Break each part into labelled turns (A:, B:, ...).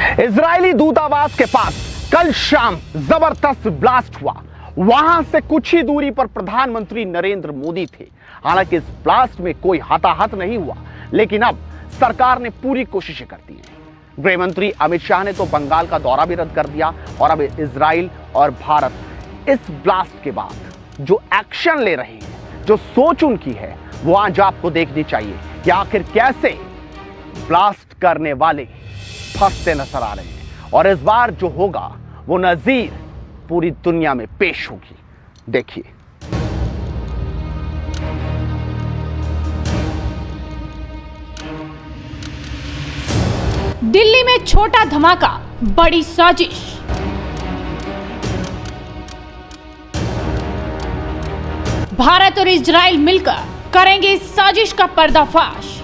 A: Israeli दूतावास के पास कल शाम जबरदस्त ब्लास्ट हुआ। वहां से कुछ ही दूरी पर प्रधानमंत्री नरेंद्र मोदी थे। हालांकि इस ब्लास्ट में कोई हताहत नहीं हुआ, लेकिन अब सरकार ने पूरी कोशिशें कर दी हैं। गृह मंत्री अमित शाह ने तो बंगाल का दौरा भी रद्द कर दिया और अब इजराइल और भारत इस ब्लास्ट के बाद जो एक्शन ले रहे हैं, जो सोच उनकी है, वो आज आपको देखनी चाहिए कि आखिर कैसे ब्लास्ट करने वाले फंसते नजर आ रहे हैं। और इस बार जो होगा वो नजीर पूरी दुनिया में पेश होगी। देखिए।
B: दिल्ली में छोटा धमाका, बड़ी साजिश। भारत और इजराइल मिलकर करेंगे इस साजिश का पर्दाफाश।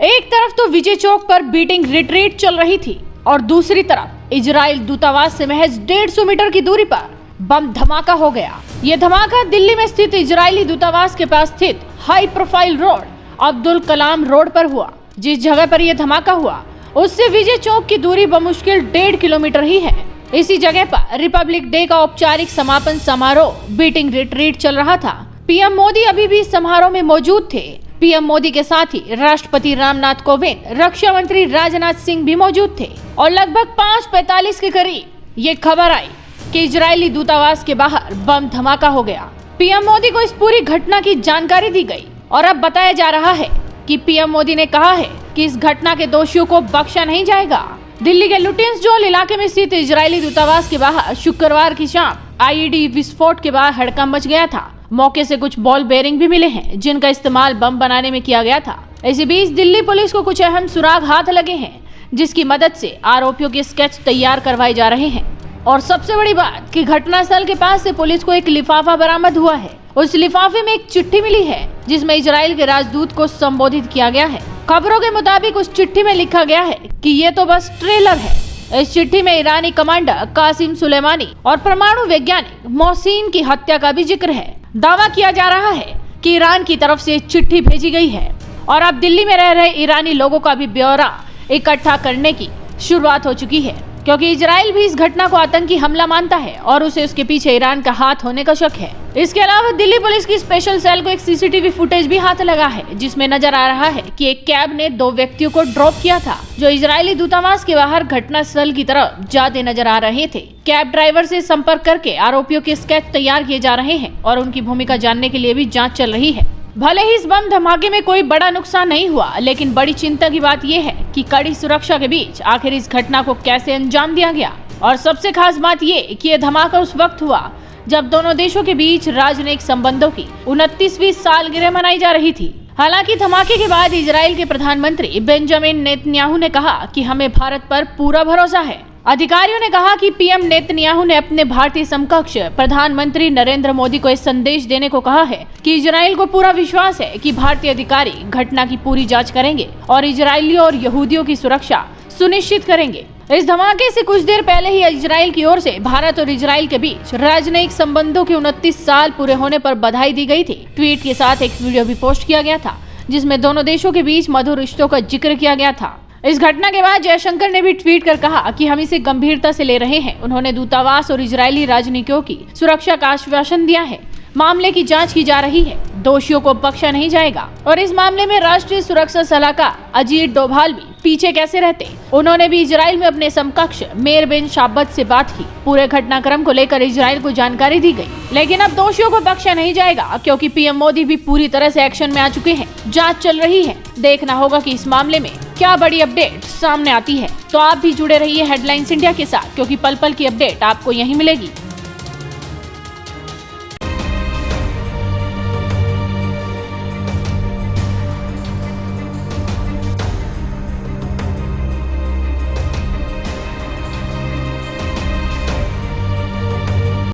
B: एक तरफ तो विजय चौक पर बीटिंग रिट्रीट चल रही थी और दूसरी तरफ इजराइल दूतावास से महज 150 मीटर की दूरी पर बम धमाका हो गया। यह धमाका दिल्ली में स्थित इजरायली दूतावास के पास स्थित high profile road Abdul Kalam road पर हुआ। जिस जगह पर यह धमाका हुआ उससे विजय चौक की दूरी बमुश्किल 1.5 किलोमीटर ही है। इसी जगह पर रिपब्लिक डे का औपचारिक समापन समारोह बीटिंग रिट्रीट चल रहा था। पीएम मोदी अभी भी समारोह में मौजूद थे। पीएम मोदी के साथ ही राष्ट्रपति रामनाथ कोविंद, रक्षा मंत्री राजनाथ सिंह भी मौजूद थे और लगभग 5:45 के करीब ये खबर आई कि इजरायली दूतावास के बाहर बम धमाका हो गया। पीएम मोदी को इस पूरी घटना की जानकारी दी गई और अब बताया जा रहा है कि पीएम मोदी ने कहा है कि इस घटना के दोषियों को बख्शा नहीं जाएगा। दिल्ली के लुटियंस जोन इलाके में स्थित इजरायली दूतावास के बाहर शुक्रवार की शाम आईईडी विस्फोट के बाद हड़कंप मच गया था। मौके से कुछ बॉल बेरिंग भी मिले हैं जिनका इस्तेमाल बम बनाने में किया गया था। इसी बीच दिल्ली पुलिस को कुछ अहम सुराग हाथ लगे हैं जिसकी मदद से आरोपियों के स्केच तैयार करवाए जा रहे हैं। और सबसे बड़ी बात कि घटनास्थल के पास से पुलिस को एक लिफाफा बरामद हुआ है। उस लिफाफे में एक चिट्ठी मिली है जिसमें इजराइल के राजदूत को संबोधित किया गया है। खबरों के मुताबिक उस चिट्ठी में लिखा गया है कि ये तो बस ट्रेलर है। इस चिट्ठी में ईरानी कमांडर कासिम सुलेमानी और परमाणु वैज्ञानिक मोहसिन की हत्या का भी जिक्र है। दावा किया जा रहा है कि ईरान की तरफ से चिट्ठी भेजी गई है और अब दिल्ली में रह रहे ईरानी लोगों का भी ब्यौरा इकट्ठा करने की शुरुआत हो चुकी है, क्योंकि इजराइल भी इस घटना को आतंकी हमला मानता है और उसे उसके पीछे ईरान का हाथ होने का शक है। इसके अलावा दिल्ली पुलिस की स्पेशल सेल को एक सीसीटीवी फुटेज भी हाथ लगा है जिसमें नजर आ रहा है कि एक कैब ने 2 व्यक्तियों को ड्रॉप किया था जो इजरायली दूतावास के बाहर घटनास्थल की तरफ जाते नजर आ रहे थे। कैब ड्राइवर से संपर्क करके आरोपियों के स्केच तैयार किए जा रहे हैं और उनकी भूमिका जानने के लिए भी जाँच चल रही है। भले ही इस बम धमाके में कोई बड़ा नुकसान नहीं हुआ, लेकिन बड़ी चिंता की बात यह है कि कड़ी सुरक्षा के बीच आखिर इस घटना को कैसे अंजाम दिया गया। और सबसे खास बात ये कि यह धमाका उस वक्त हुआ जब दोनों देशों के बीच राजनयिक संबंधों की 29वीं सालगिरह मनाई जा रही थी। हालांकि धमाके के बाद इजराइल के प्रधानमंत्री बेंजामिन नेतन्याहू ने कहा कि हमें भारत पर पूरा भरोसा है। अधिकारियों ने कहा कि पीएम नेतन्याहू ने अपने भारतीय समकक्ष प्रधानमंत्री नरेंद्र मोदी को इस संदेश देने को कहा है कि इजराइल को पूरा विश्वास है कि भारतीय अधिकारी घटना की पूरी जांच करेंगे और इजरायलियों और यहूदियों की सुरक्षा सुनिश्चित करेंगे। इस धमाके से कुछ देर पहले ही इजराइल की ओर से भारत और इजराइल के बीच राजनयिक संबंधों के 29 साल पूरे होने पर बधाई दी गई थी। ट्वीट के साथ एक वीडियो भी पोस्ट किया गया था जिसमें दोनों देशों के बीच मधुर रिश्तों का जिक्र किया गया था। इस घटना के बाद जयशंकर ने भी ट्वीट कर कहा कि हम इसे गंभीरता से ले रहे हैं। उन्होंने दूतावास और इजरायली राजनयिकों की सुरक्षा का आश्वासन दिया है। मामले की जांच की जा रही है, दोषियों को बख्शा नहीं जाएगा। और इस मामले में राष्ट्रीय सुरक्षा सलाहकार अजीत डोभाल भी पीछे कैसे रहते। उन्होंने भी इजराइल में अपने समकक्ष मेयर बिन शाबत से बात की। पूरे घटनाक्रम को लेकर इजराइल को जानकारी दी गई, लेकिन अब दोषियों को बख्शा नहीं जाएगा क्योंकि पीएम मोदी भी पूरी तरह से एक्शन में आ चुके हैं। जांच चल रही है, देखना होगा कि इस मामले में क्या बड़ी अपडेट सामने आती है। तो आप भी जुड़े रहिए हेडलाइंस इंडिया के साथ, क्योंकि पल पल की अपडेट आपको यहीं मिलेगी।